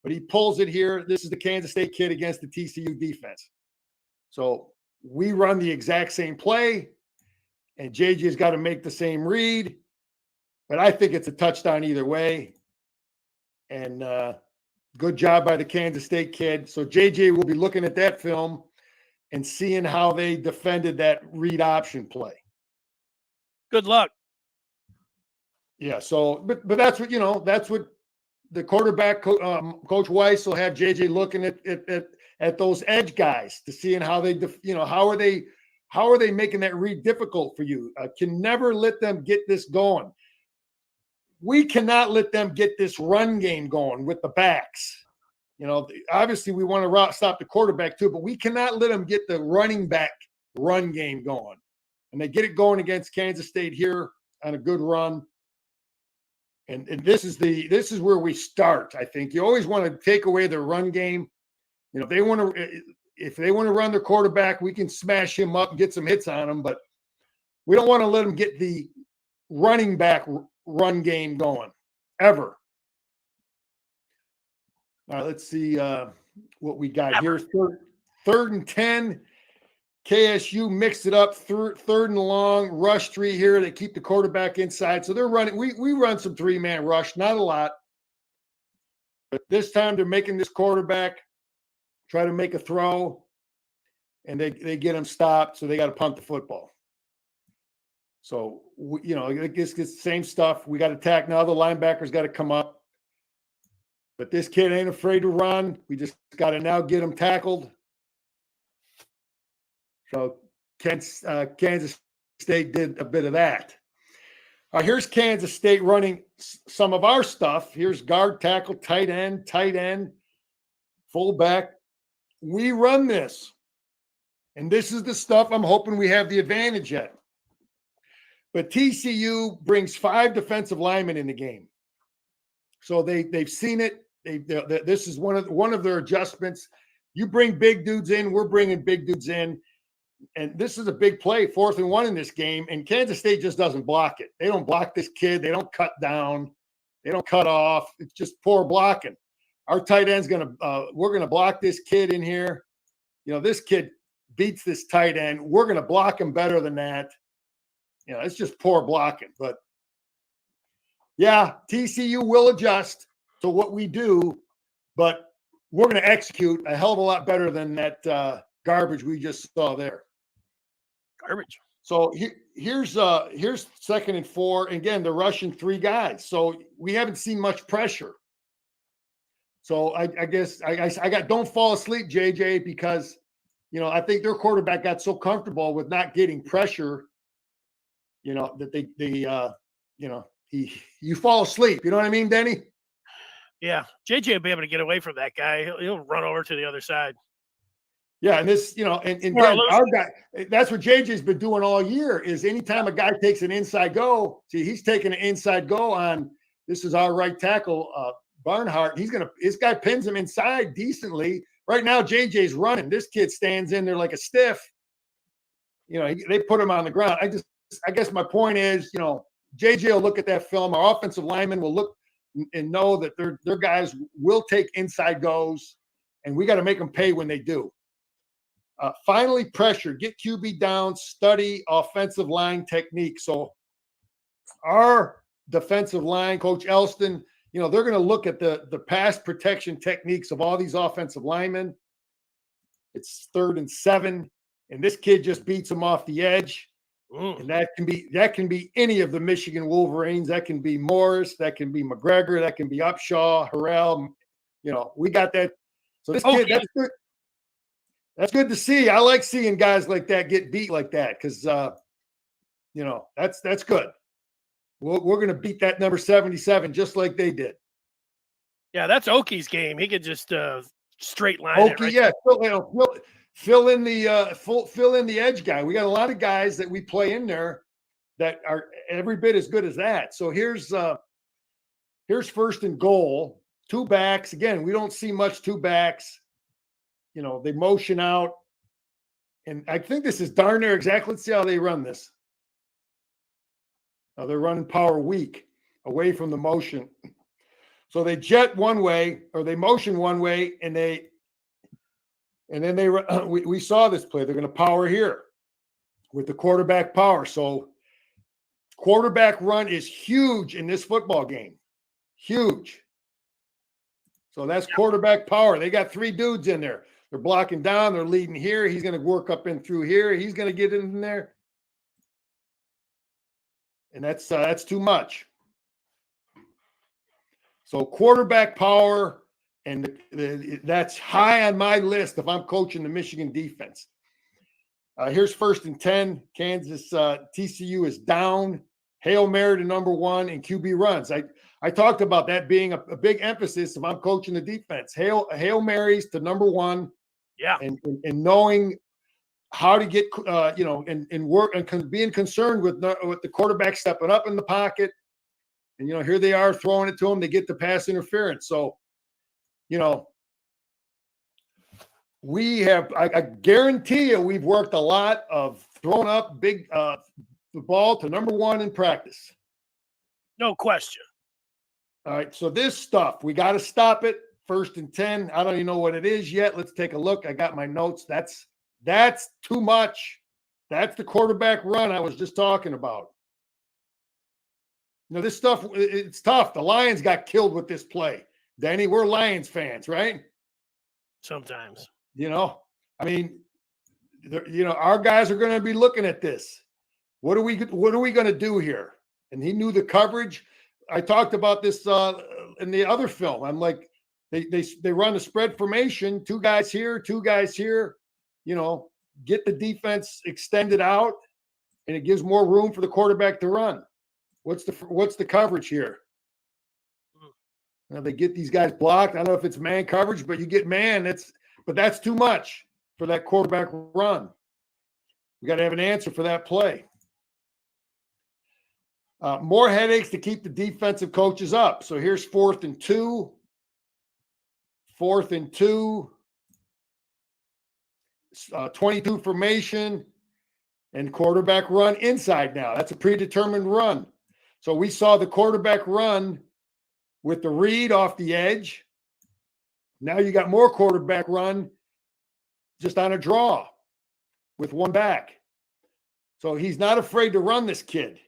But he pulls it here. This is the Kansas State kid against the TCU defense. So we run the exact same play, and JJ's got to make the same read. But I think it's a touchdown either way. And good job by the Kansas State kid. So JJ will be looking at that film and seeing how they defended that read option play. Good luck. Yeah. So, but that's what that's what the quarterback Coach Weiss will have JJ looking at those edge guys to seeing how they how are they making that read difficult for you. Can never let them get this going. We cannot let them get this run game going with the backs. Obviously we want to stop the quarterback too, but we cannot let them get the running back run game going. And they get it going against Kansas State here on a good run. And this is where we start. I think you always want to take away the run game. If they want to run their quarterback, we can smash him up and get some hits on him, but we don't want to let them get the running back run game going ever. All right, let's see what we got here. Third and 10. KSU mixed it up. Third and long, rush 3 here. They keep the quarterback inside. So they're running. We run some 3-man rush, not a lot. But this time they're making this quarterback try to make a throw, and they get him stopped, so they got to punt the football. So, it's the same stuff. We got to attack now. The linebackers got to come up. But this kid ain't afraid to run. We just got to now get him tackled. So Kansas State did a bit of that. Here's Kansas State running some of our stuff. Here's guard, tackle, tight end, fullback. We run this. And this is the stuff I'm hoping we have the advantage at. But TCU brings 5 defensive linemen in the game. So they've seen it. This is one of their adjustments. You bring big dudes in, we're bringing big dudes in. And this is a big play, 4th and 1 in this game. And Kansas State just doesn't block it. They don't block this kid. They don't cut down. They don't cut off. It's just poor blocking. Our tight end's we're going to block this kid in here. This kid beats this tight end. We're going to block him better than that. It's just poor blocking. But yeah, TCU will adjust to what we do, but we're going to execute a hell of a lot better than that garbage we just saw there. Garbage. So here's 2nd and 4. Again, they're rushing 3 guys. So we haven't seen much pressure. So I guess I got don't fall asleep, JJ, because I think their quarterback got so comfortable with not getting pressure, that you fall asleep. You know what I mean, Denny? Yeah, JJ will be able to get away from that guy. He'll run over to the other side. Yeah, and this, and our guy, that's what JJ's been doing all year. Is anytime a guy takes an inside go, he's taking an inside go on. This is our right tackle, Barnhart. This guy pins him inside decently. Right now, JJ's running. This kid stands in there like a stiff. They put him on the ground. I guess my point is, JJ will look at that film. Our offensive linemen will look and know that their guys will take inside goes, and we got to make them pay when they do. Finally, pressure, get QB down, study offensive line technique. So our defensive line, Coach Elston, they're going to look at the pass protection techniques of all these offensive linemen. It's 3rd and 7, and this kid just beats him off the edge. And that can be any of the Michigan Wolverines. That can be Morris. That can be McGregor. That can be Upshaw, Harrell. We got that. So this kid, that's good. That's good to see. I like seeing guys like that get beat like that because, that's good. We're going to beat that number 77 just like they did. Yeah, that's Oki's game. He could just straight line Oki, it. Right yeah. Fill in the edge guy. We got a lot of guys that we play in there that are every bit as good as that. So here's 1st and goal. 2 backs. Again, we don't see much 2 backs. They motion out. And I think this is darn near exactly. Let's see how they run this. They're running power weak away from the motion. So they jet one way or they motion one way and then we saw this play. They're going to power here with the quarterback power. So quarterback run is huge in this football game. Huge. So that's quarterback power. They got 3 dudes in there. They're blocking down. They're leading here. He's going to work up in through here. He's going to get in there. And that's too much. So quarterback power, and that's high on my list if I'm coaching the Michigan defense. Here's 1st and 10. Kansas TCU is down. Hail Mary to number 1 and QB runs. I talked about that being a big emphasis if I'm coaching the defense. Hail Marys to number 1. Yeah. And knowing how to get, and work and being concerned with the quarterback stepping up in the pocket. And, here they are throwing it to them. They get the pass interference. So, I guarantee you we've worked a lot of throwing up the ball to number 1 in practice. No question. All right. So this stuff, we got to stop it. 1st and 10. I don't even know what it is yet. Let's take a look. I got my notes. That's too much. That's the quarterback run I was just talking about. This stuff, it's tough. The Lions got killed with this play. Danny, we're Lions fans, right? Sometimes. Our guys are going to be looking at this. What are we going to do here? And he knew the coverage. I talked about this in the other film. I'm like, they run a spread formation, 2 guys here, 2 guys here, get the defense extended out, and it gives more room for the quarterback to run. What's the coverage here? They get these guys blocked. I don't know if it's man coverage, but you get man. That's too much for that quarterback run. We got to have an answer for that play. More headaches to keep the defensive coaches up. So here's 4th and 2. 4th and 2, 22 formation, and quarterback run inside now. That's a predetermined run. So we saw the quarterback run with the read off the edge. Now you got more quarterback run just on a draw with one back. So he's not afraid to run, this kid.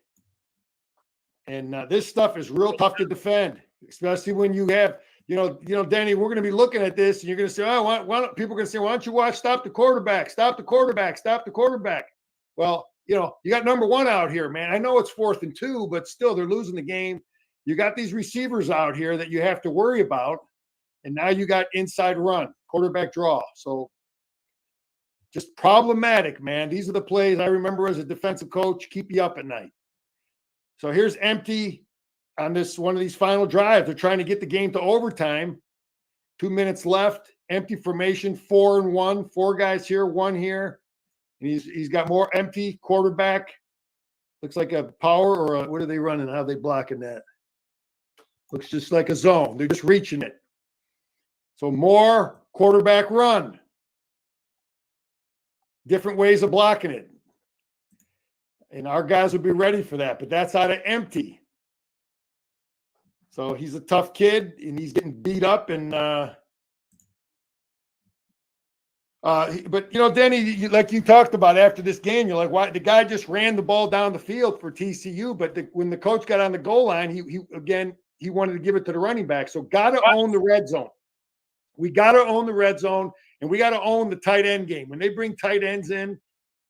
And this stuff is real tough to defend, especially when you have, Danny, we're going to be looking at this and you're going to say, oh, people are going to say, why don't you watch stop the quarterback, stop the quarterback, stop the quarterback. Well, you got number one out here, man. I know it's 4th and 2, but still they're losing the game. You got these receivers out here that you have to worry about. And now you got inside run, quarterback draw. So just problematic, man. These are the plays I remember as a defensive coach, keep you up at night. So here's empty on this one of these final drives. They're trying to get the game to overtime. 2 minutes left, empty formation, 4 and 1, 4 guys here, 1 here. And he's got more empty quarterback. Looks like a power or what are they running? How are they blocking that? Looks just like a zone. They're just reaching it. So more quarterback run. Different ways of blocking it. And our guys will be ready for that, but that's out of empty. So he's a tough kid, and he's getting beat up. And but Denny, like you talked about after this game, you're like, why the guy just ran the ball down the field for TCU, but when the coach got on the goal line, he wanted to give it to the running back. So got to own the red zone. We got to own the red zone, and we got to own the tight end game. When they bring tight ends in,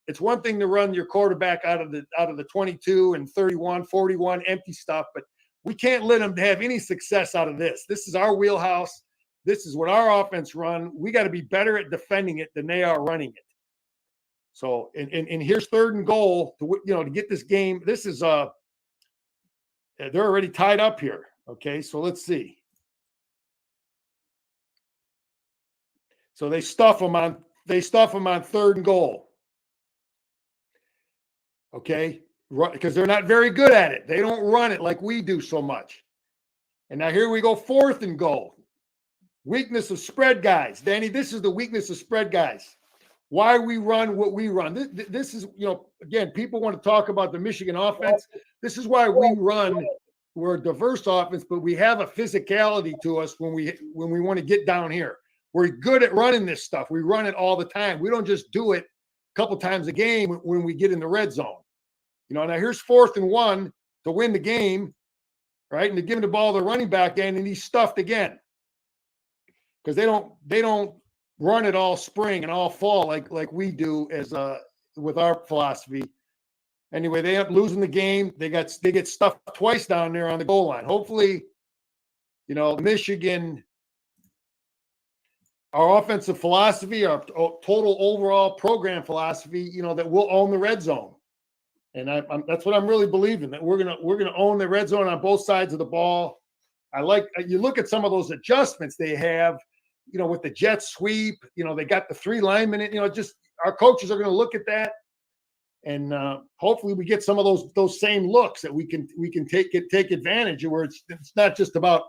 it's one thing to run your quarterback out of the 22 and 31, 41 empty stuff, but we can't let them have any success out of this. This is our wheelhouse. This is what our offense run. We got to be better at defending it than they are running it. So, and here's 3rd and goal to get this game. This is they're already tied up here. Okay, so let's see. So they stuff them on 3rd and goal. Okay, because they're not very good at it. They don't run it like we do so much. And now here we go, 4th and goal. Weakness of spread guys. Danny, this is the weakness of spread guys. Why we run what we run. This is, again, people want to talk about the Michigan offense. This is why we run. We're a diverse offense, but we have a physicality to us when we want to get down here. We're good at running this stuff. We run it all the time. We don't just do it a couple times a game when we get in the red zone. Now here's 4th and 1 to win the game, right? And they're giving the ball to the running back end, and he's stuffed again. Because they don't run it all spring and all fall like we do as with our philosophy. Anyway, they end up losing the game. They get stuffed twice down there on the goal line. Hopefully, Michigan, our offensive philosophy, our total overall program philosophy, that we'll own the red zone. And that's what I'm really believing, that we're gonna own the red zone on both sides of the ball. I like you look at some of those adjustments they have, with the jet sweep. They got the 3 linemen. Just our coaches are going to look at that, and hopefully we get some of those same looks that we can take advantage of. Where it's not just about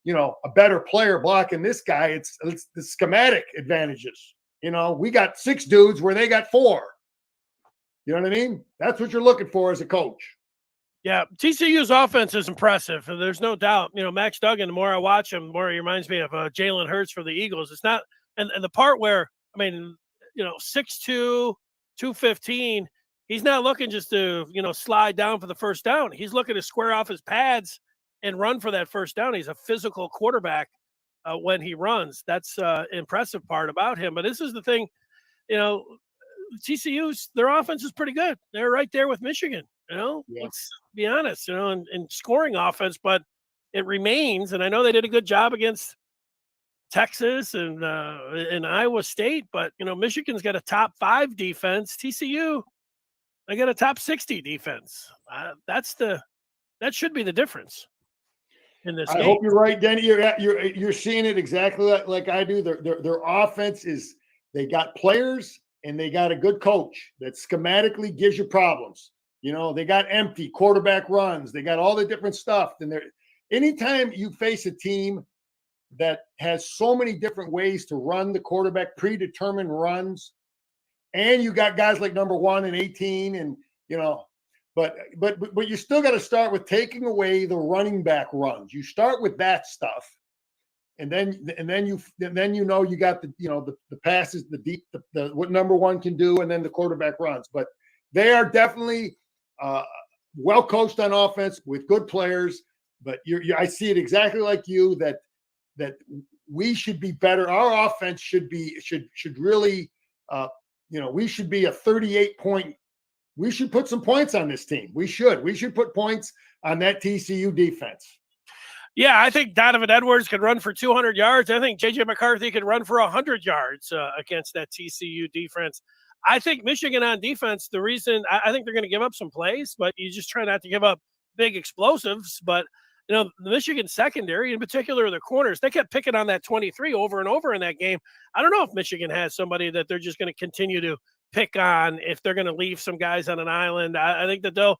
a better player blocking this guy. It's the schematic advantages. We got 6 dudes where they got 4. You know what I mean? That's what you're looking for as a coach. Yeah, TCU's offense is impressive. There's no doubt. Max Duggan, the more I watch him, the more he reminds me of Jalen Hurts for the Eagles. It's not – and the part where, 6'2", 215, he's not looking just to, slide down for the first down. He's looking to square off his pads and run for that first down. He's a physical quarterback when he runs. That's impressive part about him. But this is the thing, TCU's, their offense is pretty good. They're right there with Michigan, Let's be honest, in scoring offense, but it remains, and I know they did a good job against Texas and Iowa State, but, Michigan's got a top 5 defense. TCU, they got a top 60 defense. That should be the difference in this game. I hope you're right, Denny. You're seeing it exactly like I do. Their offense is, they got players and they got a good coach that schematically gives you problems. They got empty quarterback runs. They got all the different stuff. And anytime you face a team that has so many different ways to run the quarterback, predetermined runs. And you got guys like number 1 and 18, and but you still got to start with taking away the running back runs. You start with that stuff, and then you got the passes, the deep, the what number 1 can do, and then the quarterback runs. But they are definitely well coached on offense with good players. But I see it exactly like you that we should be better. Our offense should really. We should be a 38-point. We should put some points on this team. We should put points on that TCU defense. Yeah, I think Donovan Edwards could run for 200 yards. I think J.J. McCarthy could run for 100 yards against that TCU defense. I think Michigan on defense, the reason I think they're going to give up some plays, but you just try not to give up big explosives. But, the Michigan secondary, in particular the corners, they kept picking on that 23 over and over in that game. I don't know if Michigan has somebody that they're just going to continue to pick on if they're going to leave some guys on an island. I think that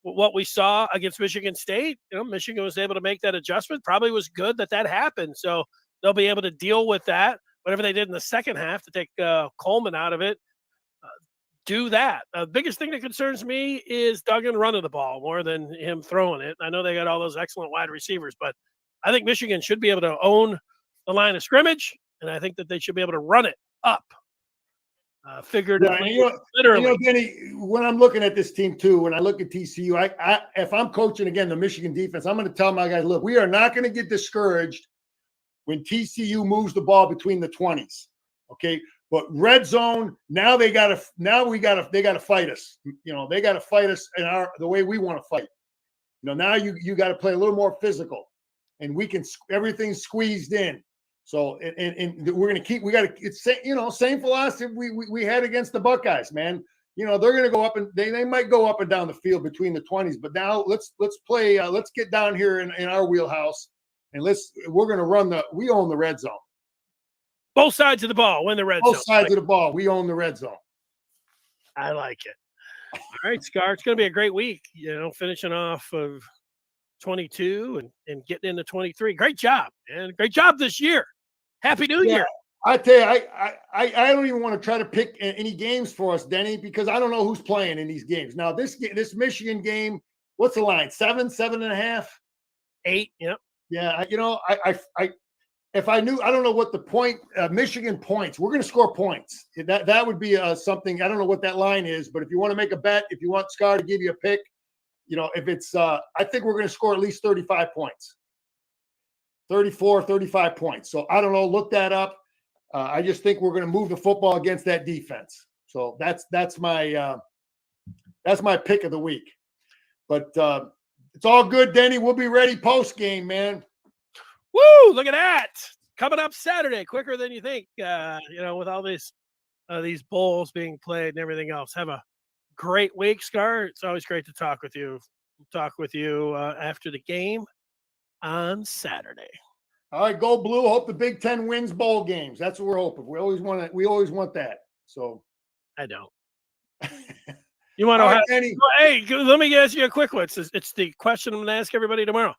what we saw against Michigan State, Michigan was able to make that adjustment. Probably was good that happened. So they'll be able to deal with that. Whatever they did in the second half to take Coleman out of it, do that. The biggest thing that concerns me is Duggan running the ball more than him throwing it. I know they got all those excellent wide receivers, but I think Michigan should be able to own the line of scrimmage, and I think that they should be able to run it up. Figuratively, literally. Denny, when I'm looking at this team too, when I look at TCU, if I'm coaching again the Michigan defense, I'm going to tell my guys, look, we are not going to get discouraged when TCU moves the ball between the 20s. Okay. But red zone, now they got to fight us. They got to fight us in the way we want to fight. Now you got to play a little more physical, and everything's squeezed in. So and we're going to keep. It's same philosophy we had against the Buckeyes, man. They're going to go up and they might go up and down the field between the 20s. But now let's play. Let's get down here in our wheelhouse, and we're going to we own the red zone. Both sides of the ball win the red zone. Both sides of the ball. We own the red zone. I like it. All right, Scar. It's going to be a great week, finishing off of 22 and getting into 23. Great job, man. Great job this year. Happy New Year. I tell you, I don't even want to try to pick any games for us, Denny, because I don't know who's playing in these games. Now, this Michigan game, what's the line? 7.5? 8, yep. Yeah, if I knew, I don't know what the point, Michigan points. We're going to score points. That would be something. I don't know what that line is, but if you want to make a bet, if you want Scar to give you a pick, if it's, I think we're going to score at least 35 points, 34, 35 points. So I don't know. Look that up. I just think we're going to move the football against that defense. So that's my pick of the week. But it's all good, Denny. We'll be ready post game, man. Woo! Look at that. Coming up Saturday, quicker than you think, with all these bowls being played and everything else. Have a great week, Scar. It's always great to talk with you. We'll talk with you after the game on Saturday. All right, go Blue. Hope the Big Ten wins bowl games. That's what we're hoping. We always want that. So I don't. You want to know hey, let me ask you a quick one. It's the question I'm going to ask everybody tomorrow.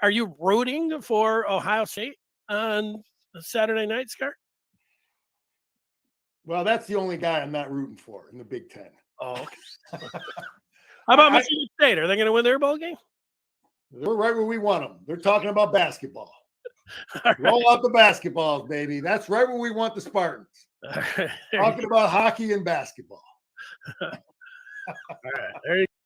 Are you rooting for Ohio State on Saturday night, Scar? Well, that's the only guy I'm not rooting for in the Big Ten. Oh, okay. How about Michigan State? Are they going to win their bowl game? They're right where we want them. They're talking about basketball. Right. Roll out the basketballs, baby. That's right where we want the Spartans. Right. Talking about hockey and basketball. All right. There you go.